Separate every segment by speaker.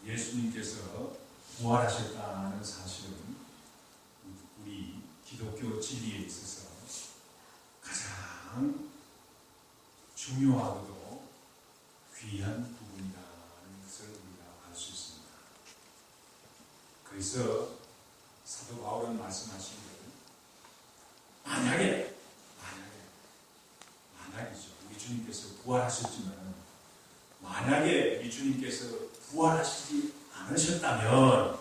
Speaker 1: 예수님께서 부활하셨다는 사실은 우리 기독교 진리에 있어서 가장 중요하고도 귀한 부분이라는 것을 우리가 알 수 있습니다. 그래서 사도 바울은 말씀하시기를 만약이죠. 우리 주님께서 부활하셨지만 만약에 우리 주님께서 부활하시지 않으셨다면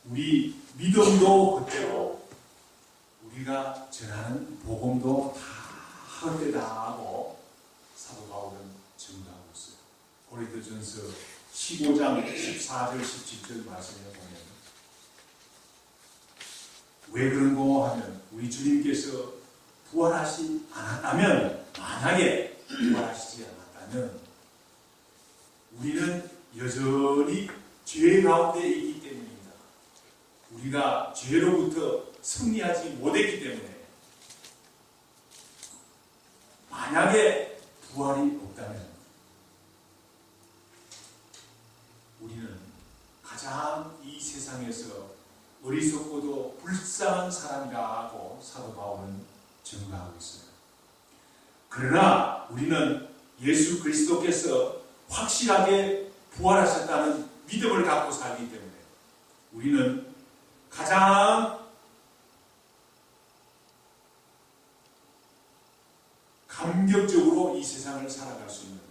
Speaker 1: 우리 믿음도 그때로 우리가 전하는 복음도 다 헛되다고 사도 바울은 증거하고 있어요. 고린도전서 15장 14절 17절 말씀에 보면 왜 그런고 하면 우리 주님께서 부활하시지 않았다면, 만약에 부활하시지 않았다면 우리는 여전히 죄 가운데 있기 때문입니다. 우리가 죄로부터 승리하지 못했기 때문에, 만약에 부활이 없다면 우리는 가장 이 세상에서 어리석고도 불쌍한 사람이라고 사도 바울은 증거하고 있어요. 그러나 우리는 예수 그리스도께서 확실하게 부활하셨다는 믿음을 갖고 살기 때문에 우리는 가장 감격적으로 이 세상을 살아갈 수 있는,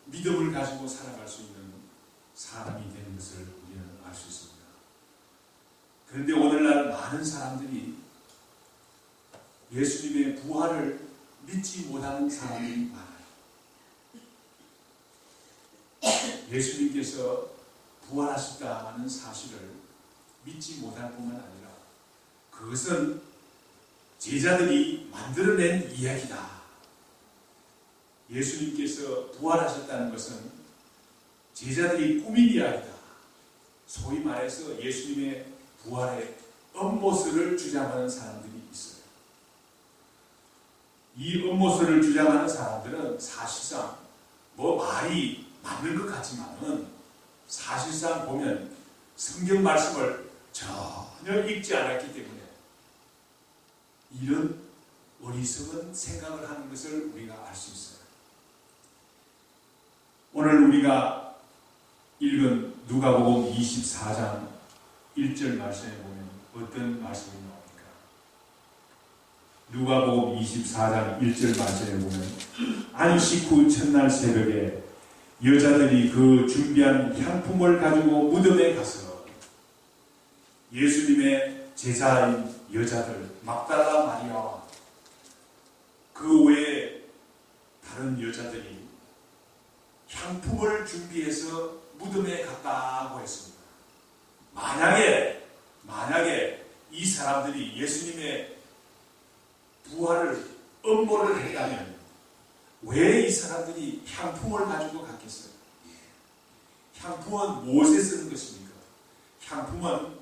Speaker 1: 믿음을 가지고 살아갈 수 있는 사람이 되는 것을 우리는 알 수 있습니다. 그런데 오늘날 많은 사람들이 예수님의 부활을 믿지 못하는 사람들이 많아요. 예수님께서 부활하셨다는 사실을 믿지 못할 뿐만 아니라 그것은 제자들이 만들어낸 이야기다. 예수님께서 부활하셨다는 것은 제자들이 꾸민 이야기다. 소위 말해서 예수님의 부활의 음모설을 주장하는 사람들이 있어요. 이 음모설을 주장하는 사람들은 사실상 말이 맞는 것 같지만은 사실상 보면 성경 말씀을 전혀 읽지 않았기 때문에 이런 어리석은 생각을 하는 것을 우리가 알 수 있어요. 오늘 우리가 읽은 누가복음 24장 1절 말씀에 보면 어떤 말씀이 나옵니까? 누가복음 24장 1절 말씀에 보면 안식 후 첫날 새벽에 여자들이 그 준비한 향품을 가지고 무덤에 가서 예수님의 제자인 여자들 막달라 마리아와 그 외에 다른 여자들이 향품을 준비해서 무덤에 갔다고 했습니다. 만약에 이 사람들이 예수님의 부활을 음모를 했다면 왜 이 사람들이 향품을 가지고 갔겠어요? 향품은 무엇에 쓰는 것입니까? 향품은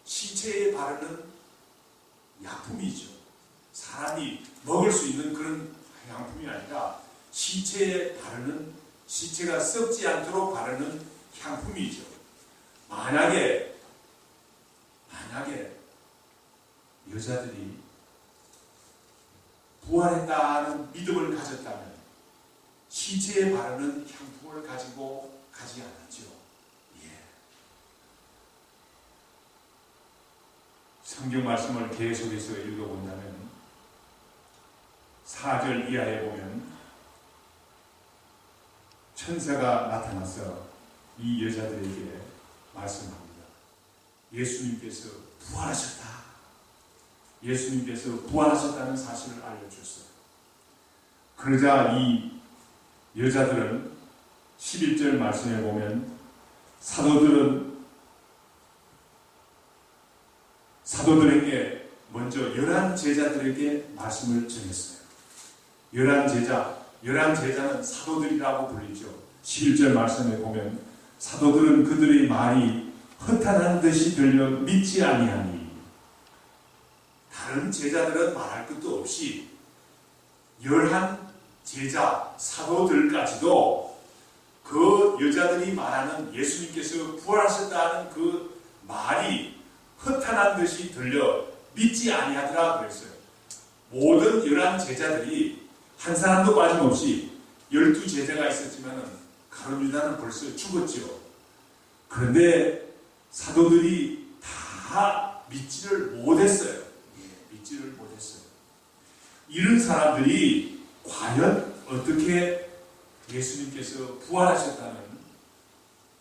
Speaker 1: 시체에 바르는 약품이죠. 사람이 먹을 수 있는 그런 향품이 아니라 시체에 바르는, 시체가 썩지 않도록 바르는 향품이죠. 만약에 여자들이 부활했다는 믿음을 가졌다면 시체에 바르는 향품을 가지고 가지 않았죠. 성경 말씀을 계속해서 읽어본다면 4절 이하에 보면 천사가 나타나서 이 여자들에게 말씀합니다. 예수님께서 부활하셨다. 예수님께서 부활하셨다는 사실을 알려줬어요. 그러자 이 여자들은 11절 말씀에 보면 사도들에게 먼저 11 제자들에게 말씀을 전했어요. 11 제자는 사도들이라고 불리죠. 11절 말씀에 보면 사도들은 그들의 말이 허탄한 듯이 들려 믿지 아니하니, 다른 제자들은 말할 것도 없이 11 제자 사도들까지도 그 여자들이 말하는 예수님께서 부활하셨다는 그 말이 허탄한 듯이 들려 믿지 아니하더라 그랬어요. 모든 11 제자들이 한 사람도 빠짐없이 12 제자가 있었지만 가룟 유다는 벌써 죽었죠. 그런데 사도들이 다 믿지를 못했어요. 믿지를 못했어요. 이런 사람들이 과연 어떻게 예수님께서 부활하셨다는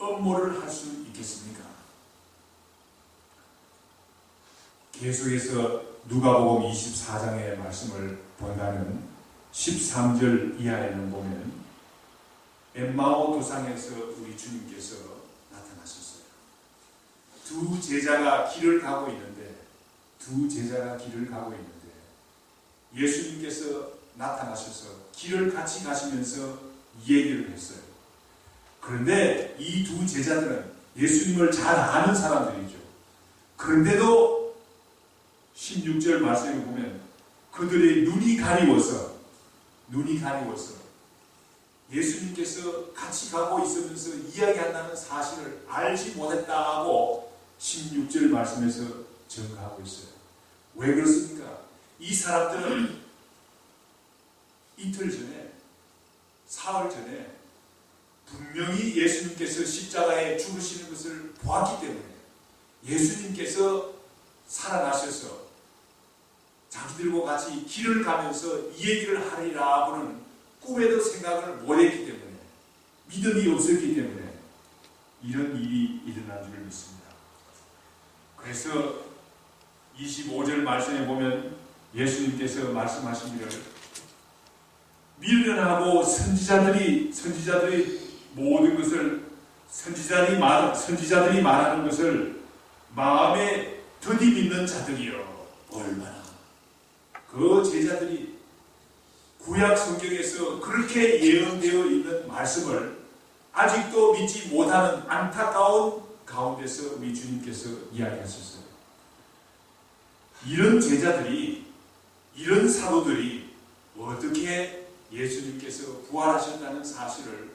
Speaker 1: 음모를 할 수 있겠습니까? 계속해서 누가복음 24장의 말씀을 본다면 13절 이하에는 보면 엠마오 도상에서 우리 주님께서 나타나셨어요. 두 제자가 길을 가고 있는데 예수님께서 나타나셔서 길을 같이 가시면서 얘기를 했어요. 그런데 이 두 제자들은 예수님을 잘 아는 사람들이죠. 그런데도 16절 말씀에 보면 그들의 눈이 가리워서 예수님께서 같이 가고 있으면서 이야기한다는 사실을 알지 못했다고 16절 말씀에서 증거하고 있어요. 왜 그렇습니까? 이 사람들은 이틀 전에, 사흘 전에 분명히 예수님께서 십자가에 죽으시는 것을 보았기 때문에 예수님께서 살아나셔서 자기들과 같이 길을 가면서 이 얘기를 하리라고는 꿈에도 생각을 못했기 때문에, 믿음이 없었기 때문에 이런 일이 일어난 줄 믿습니다. 그래서 25절 말씀에 보면 예수님께서 말씀하시기를 미련하고 선지자들이 모든 것을 선지자들이 말하는 것을 마음에 더디 믿는 자들이여. 얼마나 그 제자들이 구약 성경에서 그렇게 예언되어 있는 말씀을 아직도 믿지 못하는 안타까운 가운데서 우리 주님께서 이야기하셨어요. 이런 제자들이, 이런 사도들이 어떻게 예수님께서 부활하셨다는 사실을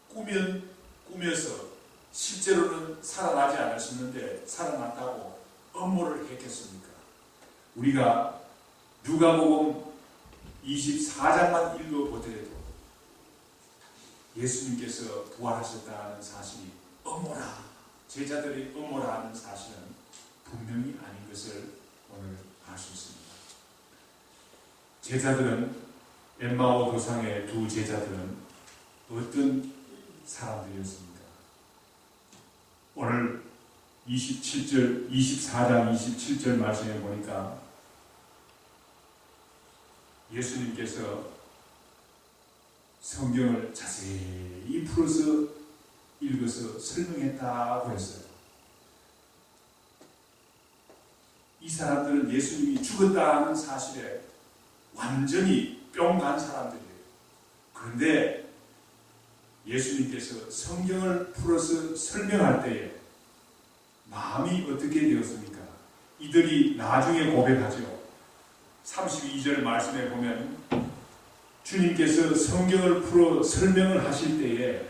Speaker 1: 꾸며서 실제로는 살아나지 않으셨는데 살아났다고 음모를 했겠습니까? 우리가 누가복음 24장만 읽어보더라도 예수님께서 부활하셨다는 사실이 음모라, 제자들이 음모라는 사실은 분명히 아닌 것을 오늘 알 수 있습니다. 제자들은, 엠마오 도상의 두 제자들은 어떤 사람들이었습니까? 오늘 24장 27절 말씀에 보니까 예수님께서 성경을 자세히 풀어서 읽어서 설명했다고 했어요. 이 사람들은 예수님이 죽었다는 사실에 완전히 뿅 간 사람들이에요. 그런데 예수님께서 성경을 풀어서 설명할 때에 마음이 어떻게 되었습니까? 이들이 나중에 고백하죠. 32절 말씀에 보면 주님께서 성경을 풀어 설명을 하실 때에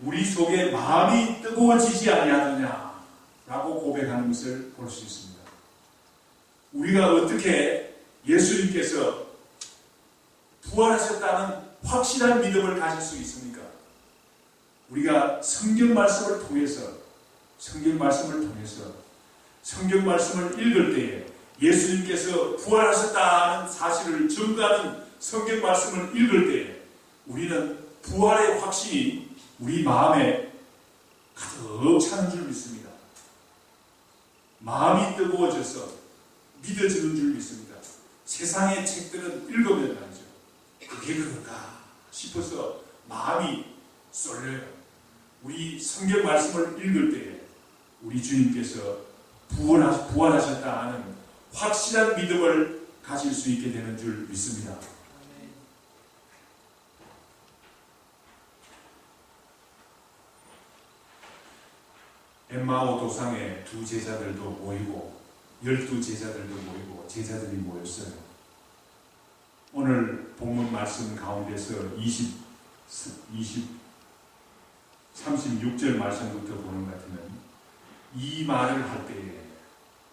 Speaker 1: 우리 속에 마음이 뜨거워지지 아니하느냐 라고 고백하는 것을 볼 수 있습니다. 우리가 어떻게 예수님께서 부활하셨다는 확실한 믿음을 가질 수 있습니까? 우리가 성경 말씀을 통해서 성경 말씀을 읽을 때에 예수님께서 부활하셨다는 사실을 증거하는 성경 말씀을 읽을 때에 우리는 부활의 확신이 우리 마음에 가득 차는 줄 믿습니다. 마음이 뜨거워져서 믿어지는 줄 믿습니다. 세상의 책들은 읽으면 말이죠. 그게 그런가 싶어서 마음이 쏠려요. 우리 성경 말씀을 읽을 때에 우리 주님께서 부활하셨다 하는 확실한 믿음을 가질 수 있게 되는 줄 믿습니다. 엠마오 도상에 두 제자들도 모이고 12 제자들도 모이고 제자들이 모였어요. 오늘 본문 말씀 가운데서 36절 말씀부터 보는 것 같으면 이 말을 할 때에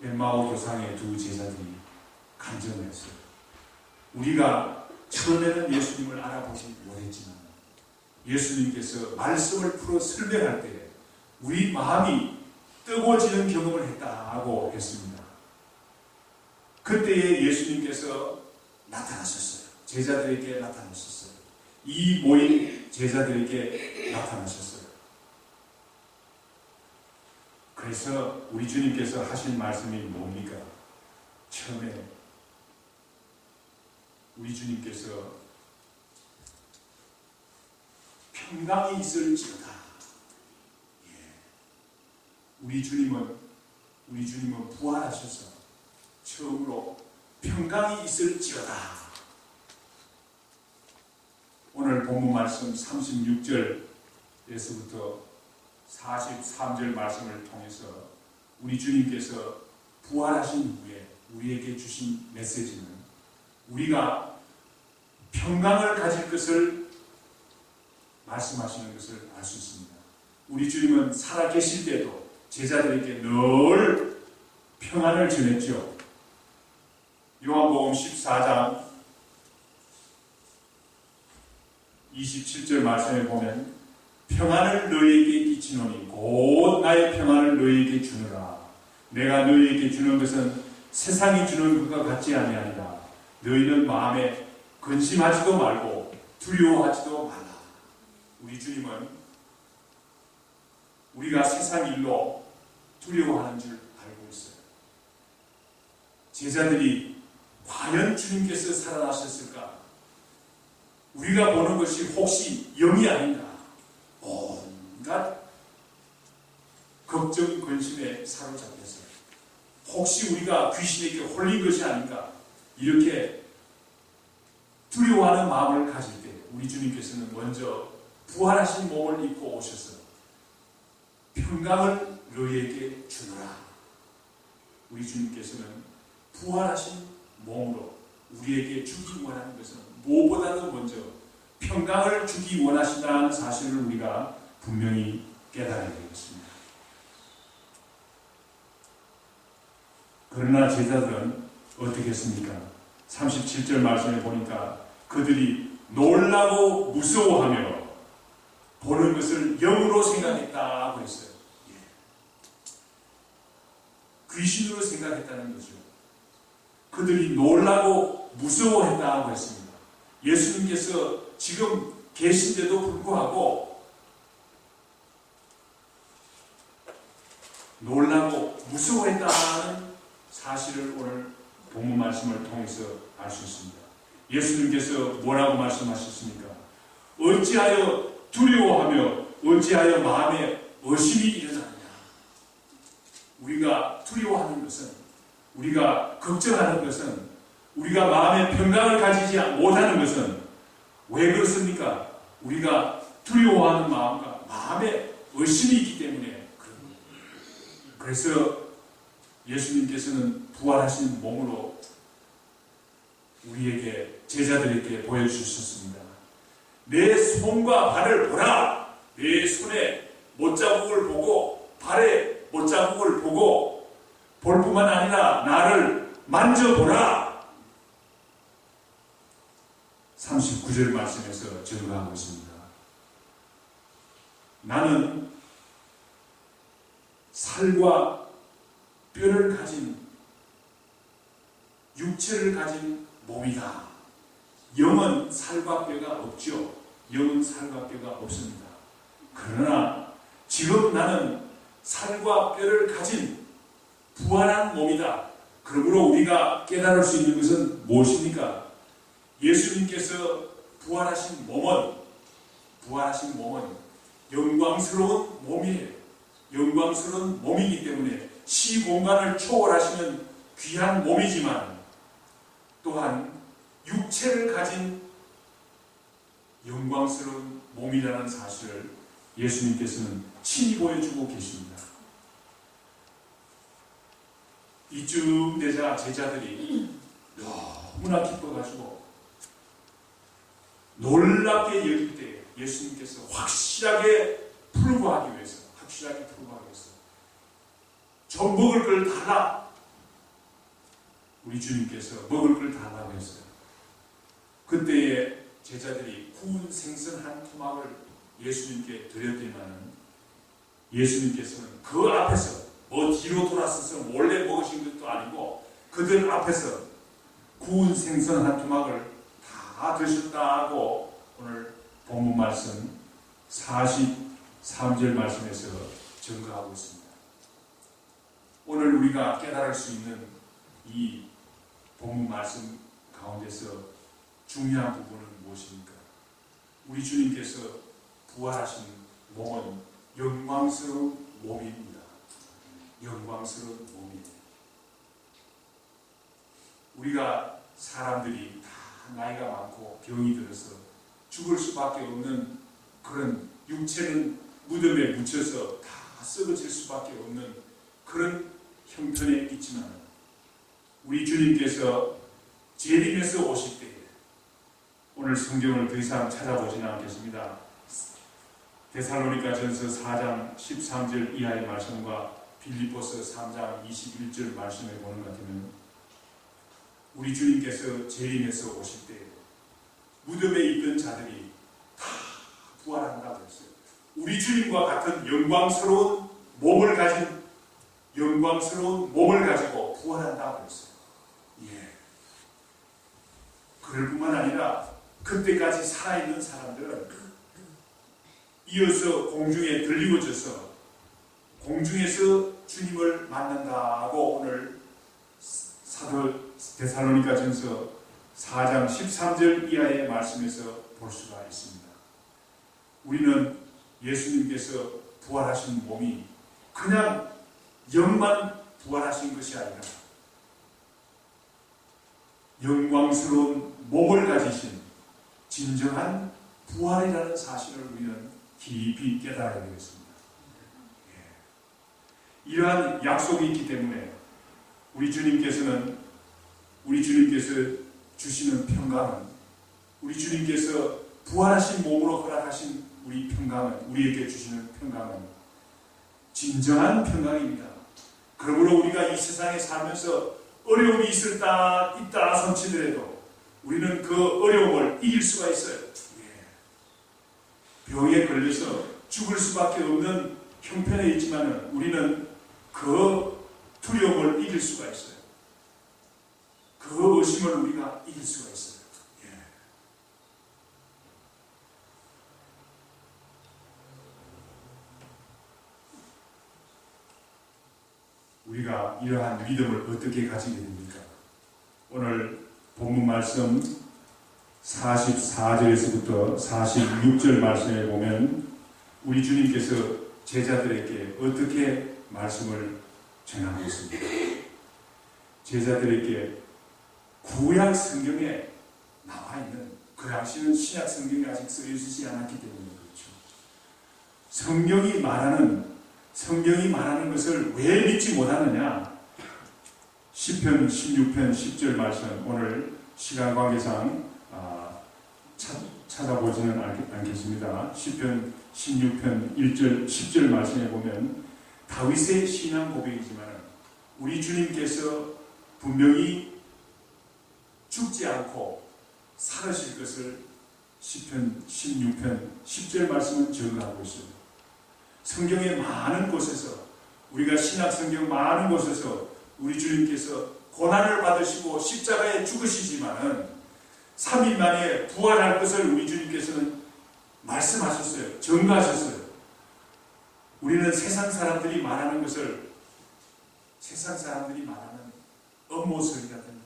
Speaker 1: 엠마오 교상의 두 제자들이 간증했어요. 우리가 처음에는 예수님을 알아보지 못했지만 예수님께서 말씀을 풀어 설명할 때 우리 마음이 뜨거워지는 경험을 했다고 했습니다. 그때에 예수님께서 나타나셨어요. 제자들에게 나타나셨어요. 이 모인 제자들에게 나타나셨어요. 그래서 우리 주님께서 하신 말씀이 뭡니까? 처음에 우리 주님께서 평강이 있을지어다. 우리 주님은 부활하셔서 처음으로 평강이 있을지어다. 오늘 본문 말씀 36절에서부터 43절 말씀을 통해서 우리 주님께서 부활하신 후에 우리에게 주신 메시지는 우리가 평강을 가질 것을 말씀하시는 것을 알 수 있습니다. 우리 주님은 살아계실 때도 제자들에게 늘 평안을 전했죠. 요한복음 14장 27절 말씀에 보면 평안을 너희에게 끼치노니 곧 나의 평안을 너희에게 주느라. 내가 너희에게 주는 것은 세상이 주는 것과 같지 아니하니라. 너희는 마음에 근심하지도 말고 두려워하지도 말라. 우리 주님은 우리가 세상 일로 두려워하는 줄 알고 있어요. 제자들이 과연 주님께서 살아나셨을까? 우리가 보는 것이 혹시 영이 아닌가? 온갖 걱정, 근심에 사로잡혀서 혹시 우리가 귀신에게 홀린 것이 아닌가? 이렇게 두려워하는 마음을 가질 때 우리 주님께서는 먼저 부활하신 몸을 입고 오셔서 평강을 너희에게 주노라. 우리 주님께서는 부활하신 몸으로 우리에게 주기 원하는 것은 무엇보다도 먼저 평강을 주기 원하신다는 사실을 우리가 분명히 깨달아야 되겠습니다. 그러나 제자들은 어떻게 했습니까? 37절 말씀에 보니까 그들이 놀라고 무서워하며 보는 것을 영으로 생각했다고 했어요. 귀신으로 생각했다는 거죠. 그들이 놀라고 무서워했다고 했습니다. 예수님께서 지금 계신데도 불구하고 놀라고 무서워했다는 사실을 오늘 본문 말씀을 통해서 알 수 있습니다. 예수님께서 뭐라고 말씀하셨습니까? 어찌하여 두려워하며 어찌하여 마음에 의심이 일어나느냐. 우리가 두려워하는 것은, 우리가 걱정하는 것은, 우리가 마음에 평강을 가지지 못하는 것은 왜 그렇습니까? 우리가 두려워하는 마음과 마음에 의심이 있기 때문에 그런 거예요. 그래서 예수님께서는 부활하신 몸으로 우리에게, 제자들에게 보여주셨습니다. 내 손과 발을 보라. 내 손에 못자국을 보고 발에 못자국을 보고 볼 뿐만 아니라 나를 만져보라. 39절 말씀에서 증거하고 있습니다. 나는 살과 뼈를 가진, 육체를 가진 몸이다. 영은 살과 뼈가 없죠. 영은 살과 뼈가 없습니다. 그러나 지금 나는 살과 뼈를 가진 부활한 몸이다. 그러므로 우리가 깨달을 수 있는 것은 무엇입니까? 예수님께서 부활하신 몸은 영광스러운 몸이에요. 영광스러운 몸이기 때문에 시공간을 초월하시는 귀한 몸이지만 또한 육체를 가진 영광스러운 몸이라는 사실을 예수님께서는 친히 보여주고 계십니다. 이쯤 되자 제자들이 너무나 기뻐가지고 놀랍게 여길 때 예수님께서 확실하게 풀고하기 위해서, 좀 먹을 걸 달라. 우리 주님께서 먹을 걸 달라고 했어요. 그때에 제자들이 구운 생선 한 토막을 예수님께 드렸더니만 예수님께서는 그 앞에서 뒤로 돌아서서 몰래 먹으신 것도 아니고 그들 앞에서 구운 생선 한 토막을 다 드셨다고 오늘 본문 말씀 43절 말씀에서 증거하고 있습니다. 오늘 우리가 깨달을 수 있는 이 본문 말씀 가운데서 중요한 부분은 무엇입니까? 우리 주님께서 부활하신 몸은 영광스러운 몸입니다. 영광스러운 몸이에요. 우리가 사람들이 다 나이가 많고 병이 들어서 죽을 수밖에 없는 그런 육체는 무덤에 묻혀서 다 썩어질 수밖에 없는 그런 형편에 있지만 우리 주님께서 재림에서 오실 때에 오늘 성경을 더 이상 찾아보지는 않겠습니다. 데살로니가전서 4장 13절 이하의 말씀과 빌립보서 3장 21절 말씀을 보는 것 같으면 우리 주님께서 재림에서 오실 때 무덤에 있던 자들이 다 부활한다고 했어요. 우리 주님과 같은 영광스러운 몸을 가지고 부활한다고 했어요. 예. 그럴 뿐만 아니라 그때까지 살아있는 사람들은 이어서 공중에 들리워져서 공중에서 주님을 만난다고 오늘 사도 데살로니가전서 4장 13절 이하의 말씀에서 볼 수가 있습니다. 우리는 예수님께서 부활하신 몸이 그냥 영만 부활하신 것이 아니라 영광스러운 몸을 가지신 진정한 부활이라는 사실을 우리는 깊이 깨달아야 되겠습니다. 이러한 약속이 있기 때문에 우리 주님께서 주시는 평강은 우리 주님께서 부활하신 몸으로 허락하신 우리 평강은 우리에게 주시는 평강은 진정한 평강입니다. 그러므로 우리가 이 세상에 살면서 어려움이 있다 손치더라도 우리는 그 어려움을 이길 수가 있어요. 병에 걸려서 죽을 수밖에 없는 형편에 있지만 우리는 그 두려움을 이길 수가 있어요. 그 의심을 우리가 이길 수가 있어요. 우리가 이러한 믿음을 어떻게 가지게 됩니까? 오늘 본문 말씀 44절에서부터 46절 말씀에 보면 우리 주님께서 제자들에게 어떻게 말씀을 전하고 있습니다. 제자들에게 구약 성경에 나와 있는 그 당시는 신약 성경이 아직 쓰여지지 않았기 때문에 그렇죠. 성경이 말하는 것을 왜 믿지 못하느냐? 시편 16편 10절 말씀 오늘 시간 관계상 찾아보지는 않겠습니다. 시편 16편 1절 10절 말씀에 보면 다윗의 신앙 고백이지만 우리 주님께서 분명히 죽지 않고 살으실 것을 시편 16편 10절 말씀은 증거하고 있습니다. 성경의 많은 곳에서 우리가 신약 성경 많은 곳에서 우리 주님께서 고난을 받으시고 십자가에 죽으시지만은 3일 만에 부활할 것을 우리 주님께서는 말씀하셨어요. 증거하셨어요. 우리는 세상 사람들이 말하는 것을 세상 사람들이 말하는 업모설이라든지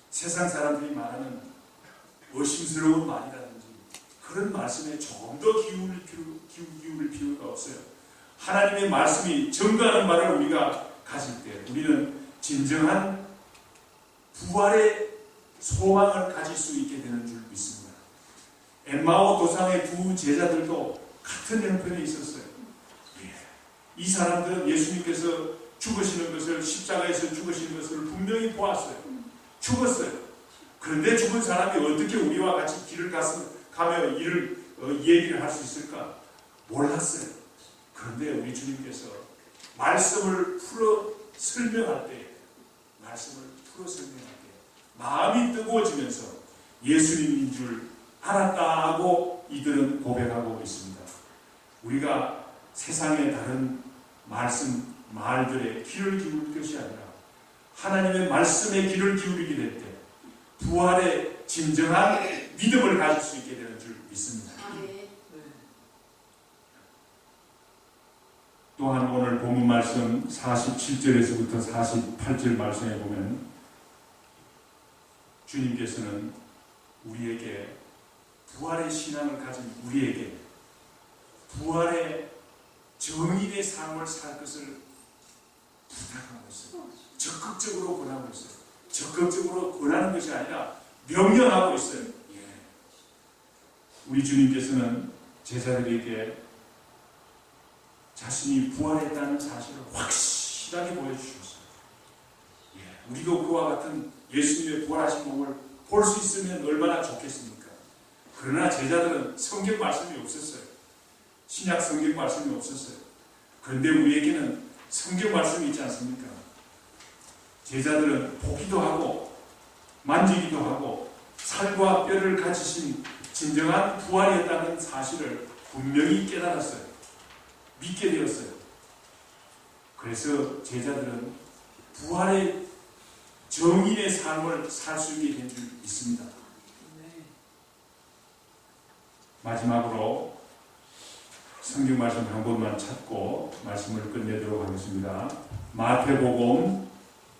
Speaker 1: 세상 사람들이 말하는 의심스러운 말이라든지 그런 말씀에 조금 더 기울일 필요가 없어요. 하나님의 말씀이 증거하는 말을 우리가 가질 때 우리는 진정한 부활의 소망을 가질 수 있게 되는 줄 믿습니다. 엠마오 도상의 두 제자들도 같은 형편에 있었어요. 이 사람들은 예수님께서 죽으시는 것을 십자가에서 죽으시는 것을 분명히 보았어요. 죽었어요. 그런데 죽은 사람이 어떻게 우리와 같이 길을 가며 일을 얘기를 할 수 있을까? 몰랐어요. 그런데 우리 주님께서 말씀을 풀어 설명할 때 마음이 뜨거워지면서 예수님인 줄 알았다고 이들은 고백하고 있습니다. 우리가 세상의 다른 말들에 귀를 기울일 것이 아니라 하나님의 말씀에 귀를 기울이게 될 때 부활의 진정한 믿음을 가질 수 있게 되는 줄 믿습니다. 또한 오늘 본문 말씀 47절에서부터 48절 말씀에 보면 주님께서는 우리에게 부활의 신앙을 가진 우리에게 부활의 정인의 삶을 살 것을 부탁하고 있어요. 적극적으로 권하고 있어요. 적극적으로 권하는 것이 아니라 명령하고 있어요. 우리 주님께서는 제자들에게 자신이 부활했다는 사실을 확실하게 보여주셨어요. 우리도 그와 같은 예수님의 부활하신 몸을 볼 수 있으면 얼마나 좋겠습니까? 그러나 제자들은 성경 말씀이 없었어요. 신약 성경 말씀이 없었어요. 그런데 우리에게는 성경 말씀이 있지 않습니까? 제자들은 보기도 하고 만지기도 하고 살과 뼈를 가지신 진정한 부활이었다는 사실을 분명히 깨달았어요. 믿게 되었어요. 그래서 제자들은 부활의 정인의 삶을 살 수 있게 된 줄 믿습니다. 마지막으로 성경 말씀 한 번만 찾고 말씀을 끝내도록 하겠습니다. 마태복음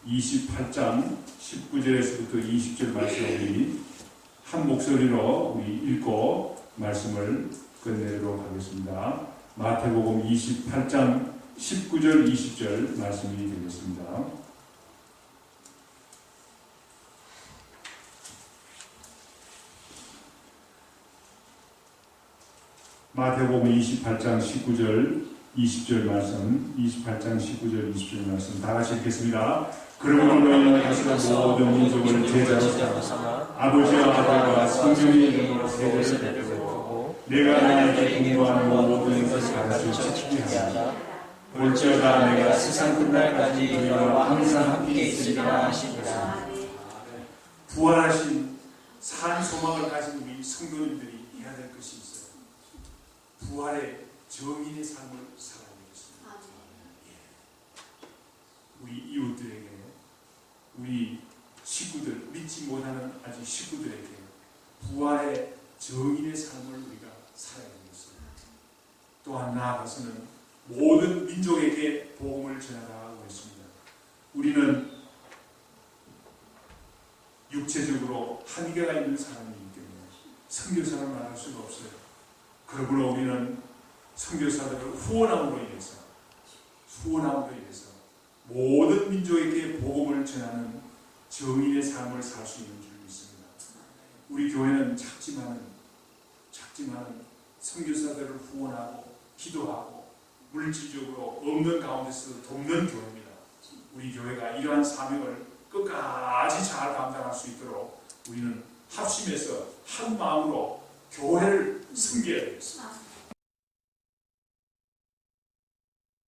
Speaker 1: 28장 19절에서부터 20절 말씀 우리 한 목소리로 우리 읽고 말씀을 끝내도록 하겠습니다. 마태복음 28장 19절 20절 말씀이 되겠습니다. 마태복음 28장 19절 20절 말씀, 28장 19절 20절 말씀 다 같이 읽겠습니다. 그러므로 너희는 가서 모든 민족을 제자로 삼아 아버지와 아들과 성령의 이름으로 세례를 베푸고 내가 너희에게 공부한 모든 것을 가르쳐 지키게 하라. 볼지어다 내가 세상 끝날까지 너희와 항상 함께 있으리라 하시니라. 부활하신 산 소망을 가진 우리 성도님들이 해야 될 것이 있어요. 부활의 정인의 삶을 살아야 되겠습니다. 우리 이웃들에게, 우리 식구들, 믿지 못하는 아직 식구들에게 부활의 정인의 삶을 우리가 살아야 되겠습니다. 또한 나아가서는 모든 민족에게 복음을 전하라고 했습니다. 우리는 육체적으로 한계가 있는 사람이기 때문에 선교사를 말할 수가 없어요. 그러므로 우리는 선교사들을 후원함으로 인해서 모든 민족에게 복음을 전하는 정인의 삶을 살 수 있는 줄 믿습니다. 우리 교회는 작지만은 선교사들을 후원하고 기도하고 물질적으로 없는 가운데서 돕는 교회입니다. 우리 교회가 이러한 사명을 끝까지 잘 감당할 수 있도록 우리는 합심해서 한 마음으로 교회를 섬겨야 되겠습니다.